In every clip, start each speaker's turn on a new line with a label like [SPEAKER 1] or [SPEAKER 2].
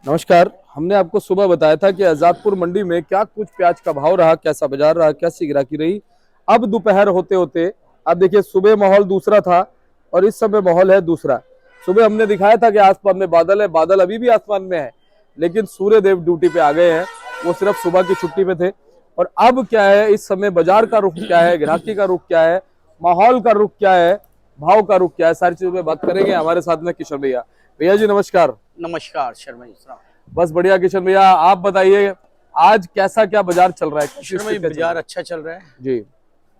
[SPEAKER 1] नमस्कार। हमने आपको सुबह बताया था कि आजादपुर मंडी में क्या कुछ प्याज का भाव रहा, कैसा बाजार रहा, कैसी गिराकी रही। अब दोपहर होते होते आप देखिए, सुबह माहौल दूसरा था और इस समय माहौल है दूसरा। सुबह हमने दिखाया था कि आसमान में बादल है, बादल अभी भी आसमान में है, लेकिन सूर्य देव ड्यूटी पे आ गए हैं। वो सिर्फ सुबह की छुट्टी पे थे। और अब क्या है, इस समय बाजार का रुख क्या है, ग्राहकी का रुख क्या है, माहौल का रुख क्या है, भाव का रुख क्या है, सारी चीजों में बात करेंगे। हमारे साथ में किशन भैया। भैया जी नमस्कार।
[SPEAKER 2] नमस्कार शर्मा जी साहब।
[SPEAKER 1] बस बढ़िया किशन भैया, आप बताइए आज कैसा क्या बाजार चल रहा है, किस
[SPEAKER 2] शर्मा जी
[SPEAKER 1] स्थिति चल रहा
[SPEAKER 2] बाजार
[SPEAKER 1] है?
[SPEAKER 2] अच्छा चल रहा है
[SPEAKER 1] जी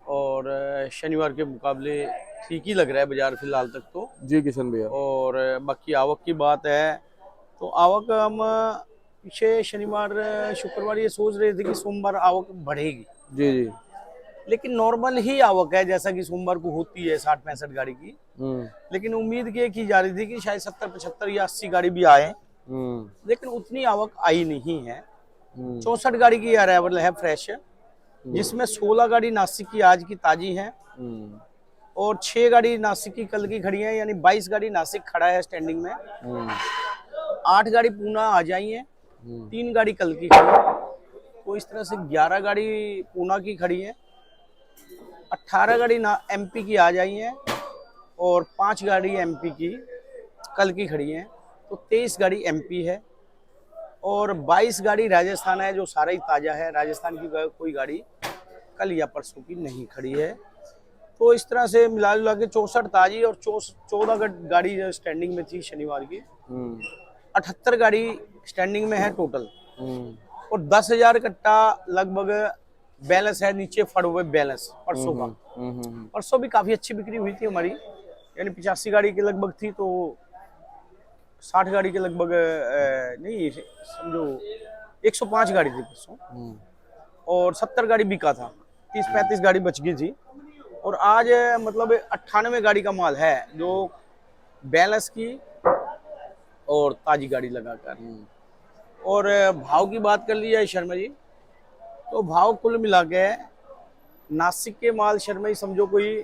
[SPEAKER 2] और शनिवार के मुकाबले ठीक ही लग रहा है बाजार फिलहाल तक तो।
[SPEAKER 1] जी किशन भैया।
[SPEAKER 2] और बाकी आवक की बात है तो आवक हम पीछे शनिवार शुक्रवार ये सोच रहे थे कि सोमवार आवक बढ़ेगी,
[SPEAKER 1] जी जी।
[SPEAKER 2] लेकिन नॉर्मल ही आवक है जैसा कि सोमवार को होती है 60-65 गाड़ी की।
[SPEAKER 1] हम्म
[SPEAKER 2] लेकिन उम्मीद ये की जा रही थी कि शायद 70-75 या 80 गाड़ी भी आए,
[SPEAKER 1] हम्म
[SPEAKER 2] लेकिन उतनी आवक आई नहीं है।
[SPEAKER 1] हम्म
[SPEAKER 2] 64 गाड़ी की अराइवल है फ्रेश,
[SPEAKER 1] हम्म
[SPEAKER 2] जिसमें 16 गाड़ी नासिक की आज की ताजी है
[SPEAKER 1] हम्म
[SPEAKER 2] और 6 गाड़ी नासिक की कल की खड़ी है, यानी 22 गाड़ी नासिक खड़ा है स्टैंडिंग में।
[SPEAKER 1] हम्म
[SPEAKER 2] 8 गाड़ी पूना आ जाई है,
[SPEAKER 1] हम्म
[SPEAKER 2] 3 गाड़ी कल की खड़ी है, तो इस तरह से 11 गाड़ी पूना की खड़ी है। 18 गाड़ी ना एमपी की आ जाई है और 5 गाड़ी एमपी की कल की खड़ी है, तो 23 गाड़ी एमपी है और 22 गाड़ी राजस्थान है, जो सारा ही ताजा है। राजस्थान की कोई गाड़ी कल या परसों की नहीं खड़ी है। तो इस तरह से मिला जुला के 64 ताजी और 14 गाड़ी जो स्टैंडिंग में थी शनिवार की,
[SPEAKER 1] हम्म
[SPEAKER 2] 78 गाड़ी स्टैंडिंग में है टोटल।
[SPEAKER 1] हम्म
[SPEAKER 2] और 10,000 कट्टा लगभग बैलेंस है, नीचे फड़ हुए बैलेंस परसों का। परसों भी काफी अच्छी बिक्री हुई थी हमारी, यानी 85 गाड़ी के लगभग थी, तो 60 गाड़ी के लगभग नहीं समझो 105 गाड़ी थी परसों और 70 गाड़ी बिका था, 30-35 गाड़ी बच गई थी। और आज मतलब 98 गाड़ी का माल है, जो बैलेंस की और ताजी गाड़ी लगाकर। और भाव की बात कर ली जाए शर्मा जी, तो भाव कुल मिला के नासिक के माल शर्मा जी समझो कोई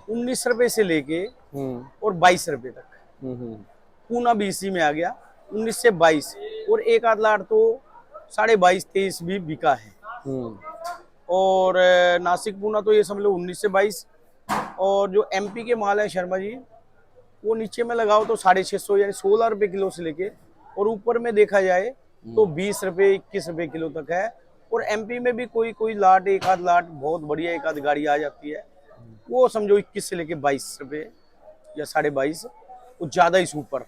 [SPEAKER 2] 19 रुपए से लेके और 22 रुपए तक। पूना भी इसी में आ गया, 19 से 22, और एक आध लाट तो 22.5-23 भी बिका है। और नासिक पूना तो ये समझ लो 19 से 22। और जो एमपी के माल है शर्मा जी, वो नीचे में लगाओ तो 650 यानी 16 रुपए किलो से लेके, और ऊपर में देखा जाए तो 20 रुपए 21 रुपए किलो तक है। और एमपी में भी कोई कोई लाट, एक आध लाट बहुत बढ़िया एक आध गाड़ी आ जाती है, वो समझो 21 से लेके 22 रुपए या 22.5, वो ज्यादा ही सुपर।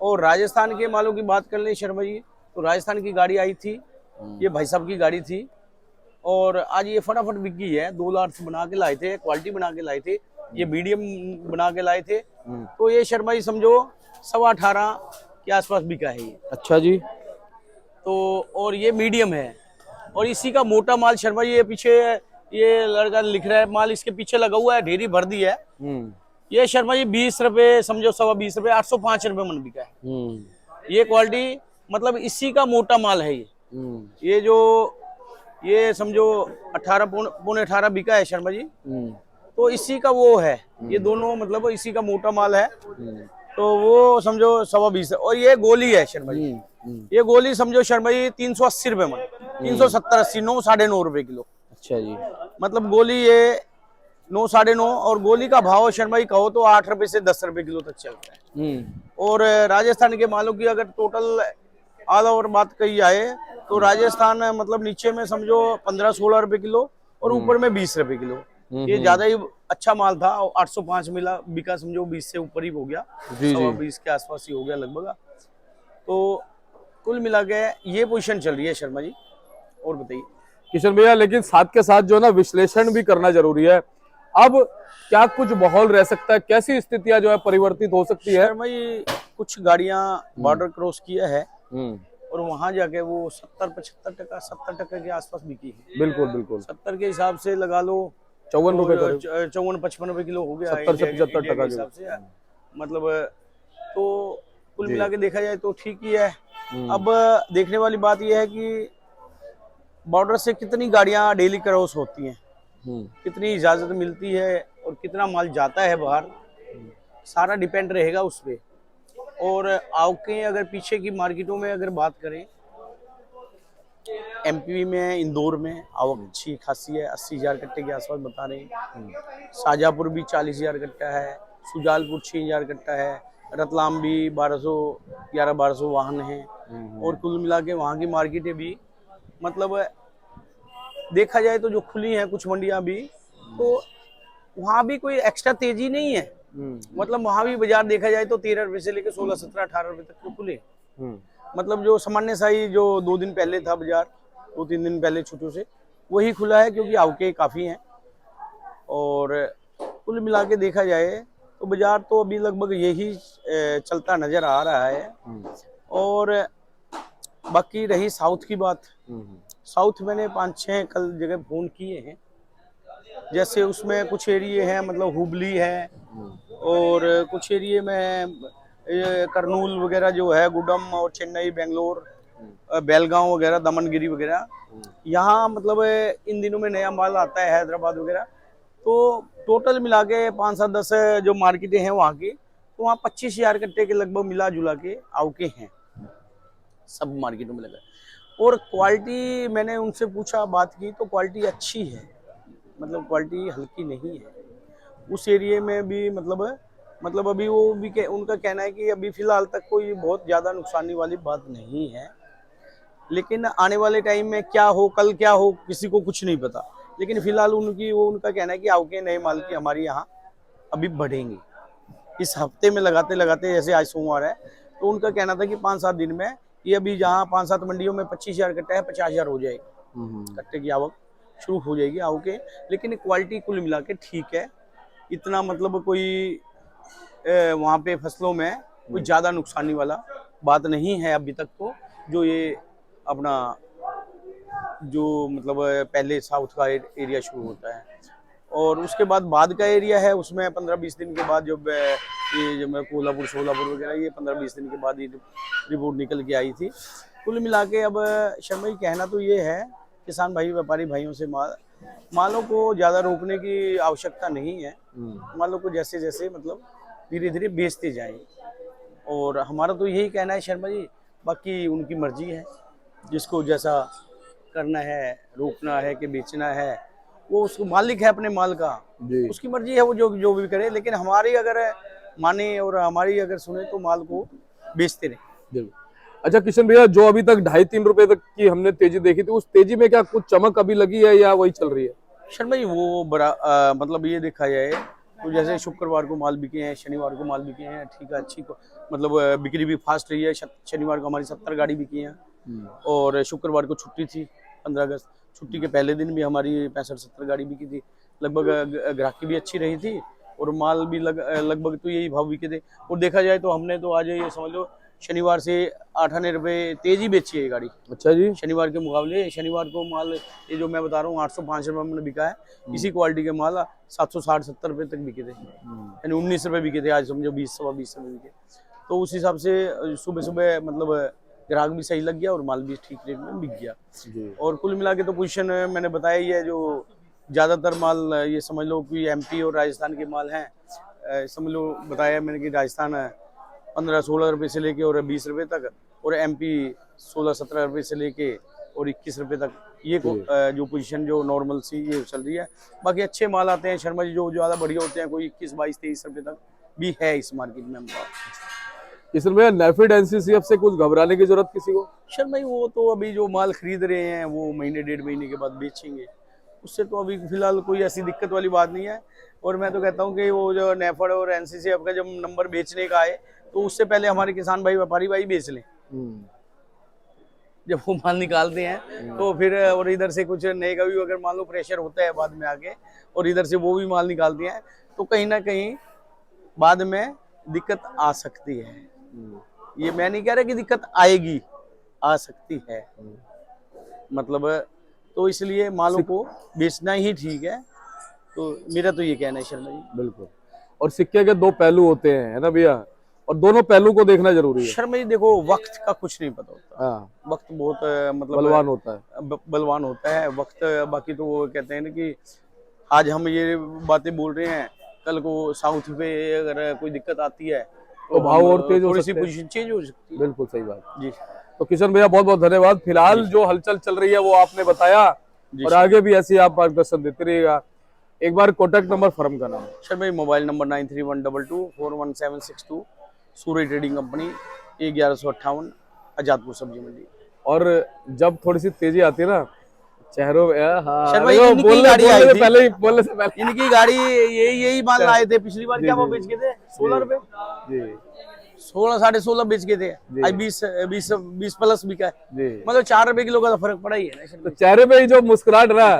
[SPEAKER 2] और राजस्थान के मालों की बात कर ले शर्मा जी, तो राजस्थान की गाड़ी आई थी, ये भाई साहब की गाड़ी थी, और आज ये फटाफट बिक गई है। 2 लाख से बना के लाए थे, क्वालिटी बना के लाए थे, ये मीडियम बना के लाए थे, तो ये शर्मा जी समझो 18.25 के आसपास बिका है ये।
[SPEAKER 1] अच्छा जी।
[SPEAKER 2] तो और ये मीडियम है, और इसी का मोटा माल शर्मा जी, ये पीछे ये लड़का लिख रहा है माल इसके पीछे लगा हुआ है, ढेरी भर दी है। ये शर्मा जी 20 रुपए समझो, 20.25 रुपए, 805 रुपए मन बिका है ये क्वालिटी। मतलब इसी का मोटा माल है ये जो ये समझो 18 पौने 18 बिका है शर्मा जी, तो इसी का वो है। ये दोनों मतलब इसी का मोटा माल है, तो वो समझो 20.25। और ये गोली है शर्मा जी, ये गोली समझो शर्मा जी 380 रुपए मन, 370-80, 9 9.5 रुपए किलो।
[SPEAKER 1] अच्छा जी।
[SPEAKER 2] मतलब गोली ये 9 9.5, और गोली का भाव शर्मा जी कहो तो 8 रुपए से 10 रुपए किलो तक चलता है। और राजस्थान के मालों की अगर टोटल ऑल ओवर बात कही जाए, तो राजस्थान मतलब नीचे में समझो 15-16 रुपए किलो और ऊपर में 20 रुपए किलो। ये ज्यादा ही अच्छा माल था, और 805 मिला बिका, समझो 20 से ऊपर ही हो गया,
[SPEAKER 1] जी जी।
[SPEAKER 2] 20 के आसपास ही हो गया लगभग। तो कुल मिला के ये पोजीशन चल रही है शर्मा जी। और बताइए
[SPEAKER 1] किशन भैया, लेकिन साथ के साथ जो है ना, विश्लेषण भी करना जरूरी है। अब क्या कुछ माहौल रह सकता है, कैसी स्थितियां जो है परिवर्तित हो सकती है?
[SPEAKER 2] शर्मा जी कुछ गाड़ियां बॉर्डर क्रॉस किया है, और वहां जाके वो 70-75% के आसपास बिकी है।
[SPEAKER 1] बिल्कुल बिल्कुल।
[SPEAKER 2] 70 के हिसाब से लगा लो
[SPEAKER 1] 54 रुपए
[SPEAKER 2] तो
[SPEAKER 1] करीब।
[SPEAKER 2] 54-55 रुपए किलो हो गया
[SPEAKER 1] 70 से
[SPEAKER 2] इंडिया
[SPEAKER 1] 75
[SPEAKER 2] के
[SPEAKER 1] टका
[SPEAKER 2] हिसाब से।
[SPEAKER 1] के।
[SPEAKER 2] मतलब तो कुल
[SPEAKER 1] जी।
[SPEAKER 2] मिला के देखा जाए तो ठीक ही है। अब देखने वाली बात यह है कि बॉर्डर से कितनी गाड़ियां डेली क्रॉस होती हैं, कितनी इजाजत मिलती है और कितना माल जाता है बाहर, सारा डिपेंड रहेगा उस पे। और आवके अगर पीछे की मार्केटों में अगर बात करें, एमपी में इंदौर में आवक अच्छी खासी है, 80,000 कट्टे के आसपास बता रहे हैं। शाजापुर भी 40,000 कट्टा है, सुजालपुर 6,000 कट्टा है, रतलाम भी 1200 वाहन है। और कुल मिला के वहाँ की मार्केटें भी मतलब देखा जाए तो जो खुली हैं कुछ मंडियां भी, तो वहाँ भी कोई एक्स्ट्रा तेजी नहीं है। मतलब वहाँ भी बाजार देखा जाए तो 13 रुपए से लेकर 16, 17, 18 रुपए तक तो खुले। मतलब जो सामान्य साई जो 2 दिन पहले था बाजार, 2-3 दिन पहले छुट्टियों से, वही खुला है क्योंकि आवके काफी हैं। और कुल मिला के देखा जाए तो बाजार तो अभी लगभग यही चलता नजर आ रहा है। और बाकी रही साउथ की बात, साउथ मैंने 5-6 कल जगह फोन किए हैं। जैसे उसमें कुछ एरिए हैं, मतलब हुबली है, और कुछ एरिए में करनूल वगैरह जो है, गुडम और चेन्नई, बेंगलोर, बेलगांव वगैरह, दमनगिरी वगैरह, यहाँ मतलब इन दिनों में नया माल आता है, हैदराबाद वगैरह। तो टोटल मिला के 5-7-10 जो मार्केटें हैं वहाँ की, तो वहाँ 25,000 कट्टे के लगभग मिला जुला के आवके हैं सब मार्केटों में लगा। और क्वालिटी मैंने उनसे पूछा, बात की, तो क्वालिटी अच्छी है, मतलब क्वालिटी हल्की नहीं है उस एरिया में भी। मतलब अभी वो भी उनका कहना है कि अभी फिलहाल तक कोई बहुत ज़्यादा नुकसानी वाली बात नहीं है, लेकिन आने वाले टाइम में क्या हो, कल क्या हो, किसी को कुछ नहीं पता। लेकिन फिलहाल उनका कहना है कि आवके नए माल की हमारी यहाँ अभी बढ़ेंगी इस हफ्ते में, लगाते लगाते, जैसे आज सोमवार है, तो उनका कहना था कि 5-7 दिन में ये अभी जहाँ 5-7 मंडियों में 25,000 कट्टा है, 50,000 हो जाएगी कट्टे की आवक शुरू हो जाएगी आवके। लेकिन क्वालिटी कुल मिला के ठीक है, इतना मतलब कोई वहाँ पे फसलों में कोई ज़्यादा नुकसानी वाला बात नहीं है अभी तक। तो जो ये अपना जो मतलब पहले साउथ का एरिया शुरू होता है, और उसके बाद का एरिया है, उसमें 15-20 दिन के बाद जब ये जो मैं कोल्हापुर, सोलापुर वगैरह, ये 15-20 दिन के बाद ये रिपोर्ट निकल के आई थी। कुल मिला के अब शर्मा जी कहना तो ये है किसान भाई, व्यापारी भाइयों से, मालों को ज़्यादा रोकने की आवश्यकता नहीं है। मालों को जैसे जैसे मतलब धीरे धीरे बेचते जाएं। और हमारा तो यही कहना है शर्मा जी, बाकी उनकी मर्जी है, जिसको जैसा करना है, रोकना है कि बेचना है, वो उसको मालिक है अपने माल का, उसकी मर्जी है, वो जो भी करे। लेकिन हमारी अगर माने और हमारी अगर सुने तो माल को बेचते रहे।
[SPEAKER 1] अच्छा किशन भैया, जो अभी तक 2.5-3 रुपए तक की हमने तेजी देखी थी, उस तेजी में क्या कुछ चमक अभी लगी है या वही चल रही है?
[SPEAKER 2] शर्मा जी वो बड़ा मतलब ये देखा जाए तो जैसे शुक्रवार को माल बिके हैं, शनिवार को माल बिके हैं, ठीक है, अच्छी मतलब बिक्री भी फास्ट रही है। शनिवार को हमारी 70 गाड़ी बिकी है, और शुक्रवार को छुट्टी थी, 15 अगस्त, छुट्टी के पहले दिन भी हमारी 65-70 गाड़ी बिकी थी। लगभग ग्राहकी भी अच्छी रही थी, और माल भी लगभग तो यही भाव बिके थे। और देखा जाए तो हमने तो आज ये समझ लो शनिवार से 8 आने रुपए तेजी बेची है गाड़ी।
[SPEAKER 1] अच्छा जी।
[SPEAKER 2] शनिवार के मुकाबले शनिवार को माल ये जो मैं बता रहा हूँ 805 रुपए में बिका है। इसी क्वालिटी के माल 760-70 रुपए तक बिके थे, यानी 19 रुपए बिके थे, आज समझो 20-20 रुपए बिके। तो उस हिसाब से सुबह सुबह मतलब ग्राहक भी सही लग गया और माल भी ठीक रेट में बिक गया। और कुल मिला के तो पोजीशन मैंने बताया ही है, जो ज़्यादातर माल ये समझ लो कि एमपी और राजस्थान के माल हैं। समझ लो बताया मैंने कि राजस्थान 15-16 रुपए से लेके और 20 रुपए तक, और एमपी 16-17 रुपए से लेके और 21 रुपए तक, ये जो पोजीशन जो नॉर्मल सी ये चल रही है। बाकी अच्छे माल आते हैं शर्मा जी, जो ज़्यादा बढ़िया होते हैं, कोई 21, 22, 23 रुपए तक भी है इस मार्केट में।
[SPEAKER 1] किशन भैया, नेफेड एनसीसीएफ से कुछ घबराने की जरूरत किसी को?
[SPEAKER 2] शर्मा जी वो तो अभी जो माल खरीद रहे हैं वो महीने 1.5 महीने के बाद बेचेंगे, उससे तो अभी फिलहाल कोई ऐसी दिक्कत वाली बात नहीं है। और मैं तो कहता हूँ कि वो जो नेफेड और एनसीसीएफ का जब नंबर बेचने का आए, तो उससे पहले हमारे किसान भाई, व्यापारी भाई बेच लें। जब वो माल निकालते हैं तो फिर, और इधर से कुछ नए का भी अगर मान लो प्रेशर होता है बाद में आके, और इधर से वो भी माल निकालते हैं, तो कहीं ना कहीं बाद में दिक्कत आ सकती है। ये मैं नहीं कह रहा कि दिक्कत आएगी, आ सकती है मतलब। तो इसलिए मालों को बेचना ही ठीक है, तो मेरा तो ये कहना है शर्मा जी।
[SPEAKER 1] बिल्कुल। और सिक्के के दो पहलू होते हैं, है ना भैया, और दोनों पहलू को देखना जरूरी है।
[SPEAKER 2] शर्मा जी देखो, वक्त का कुछ नहीं पता होता।
[SPEAKER 1] हाँ।
[SPEAKER 2] वक्त बहुत मतलब
[SPEAKER 1] बलवान होता है,
[SPEAKER 2] बलवान होता है वक्त। बाकी तो वो कहते हैं ना कि आज हम ये बातें बोल रहे हैं, कल को साउथ पे अगर कोई दिक्कत आती है
[SPEAKER 1] तो भाव और तेज हो
[SPEAKER 2] थोड़ी सी
[SPEAKER 1] सकते हैं।
[SPEAKER 2] पोजीशन चेंज हो सकती है।
[SPEAKER 1] बिल्कुल सही बात।
[SPEAKER 2] जी
[SPEAKER 1] तो किशन भैया बहुत बहुत धन्यवाद। फिलहाल जो हलचल चल रही है वो आपने बताया, और आगे भी ऐसे ही आप मार्गदर्शन देते रहिएगा। एक बार कॉन्टैक्ट नंबर फर्म का नाम।
[SPEAKER 2] सर मेरी मोबाइल नंबर 9312241762, सूर्य ट्रेडिंग कंपनी, 1158, आजादपुर सब्जी मंडी।
[SPEAKER 1] और जब थोड़ी सी तेजी आती है ना चेहरों में, हाँ,
[SPEAKER 2] सर भाई
[SPEAKER 1] देखो,
[SPEAKER 2] इनकी
[SPEAKER 1] बोलने
[SPEAKER 2] गाड़ी
[SPEAKER 1] बोलने
[SPEAKER 2] आई
[SPEAKER 1] से
[SPEAKER 2] थी।
[SPEAKER 1] पहले ही, बोलने से पहले
[SPEAKER 2] इनकी गाड़ी यही माल लाए थे पिछली बार।
[SPEAKER 1] जी,
[SPEAKER 2] क्या वो
[SPEAKER 1] जी,
[SPEAKER 2] बेच गए थे 16 रुपए,
[SPEAKER 1] जी
[SPEAKER 2] 16 16.5 बेच गए थे।
[SPEAKER 1] जी।
[SPEAKER 2] आज 20 प्लस बिका है।
[SPEAKER 1] जी।
[SPEAKER 2] मतलब 4 रुपए किलो का तो फर्क पड़ा ही है ना सर।
[SPEAKER 1] तो चेहरे पे ही जो मुस्कुराहट ना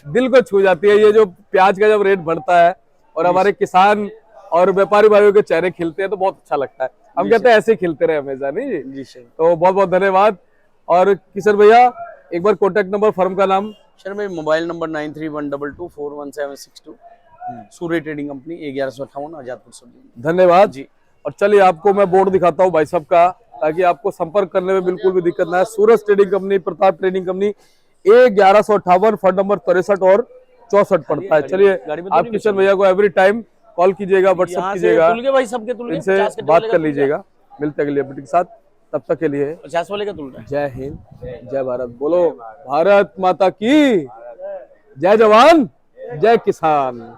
[SPEAKER 1] दिल को छू जाती है। ये जो प्याज का जब रेट बढ़ता है और हमारे किसान और व्यापारी भाइयों के चेहरे खिलते हैं तो बहुत अच्छा लगता है। हम कहते हैं ऐसे ही खिलते रहे हमेशा, नहीं जी?
[SPEAKER 2] जी सर।
[SPEAKER 1] तो बहुत बहुत धन्यवाद। और किशन भैया एक बार कॉन्टैक्ट नंबर फर्म का नाम।
[SPEAKER 2] सर मेरी मोबाइल नंबर 9312241762, सूर्य ट्रेडिंग कंपनी, 1158, आजादपुर सब्जी।
[SPEAKER 1] धन्यवाद
[SPEAKER 2] जी।
[SPEAKER 1] और चलिए आपको मैं बोर्ड दिखाता हूँ भाई साहब का, ताकि आपको संपर्क करने में बिल्कुल भी दिक्कत ना है। Suraj trading company, Pratap trading company, A1158, fund number 63 और 64 पड़ता है। चलिए
[SPEAKER 2] गाड़ी में तो
[SPEAKER 1] आप
[SPEAKER 2] नहीं
[SPEAKER 1] किशन भैया को एवरी टाइम कॉल कीजिएगा, व्हाट्सअप
[SPEAKER 2] यहाँ से
[SPEAKER 1] कीजिएगा,
[SPEAKER 2] तुल के भाई, सबके तुल के
[SPEAKER 1] इनसे
[SPEAKER 2] 50 का
[SPEAKER 1] बात
[SPEAKER 2] वाले का
[SPEAKER 1] कर
[SPEAKER 2] तुल के।
[SPEAKER 1] लीजिएगा। मिलते हैं अगली अपडेट के साथ, तब तक के लिए
[SPEAKER 2] 50 वाले का तुल रहा है।
[SPEAKER 1] जय हिंद, जय भारत। बोलो भारत माता की जय। जवान जय किसान।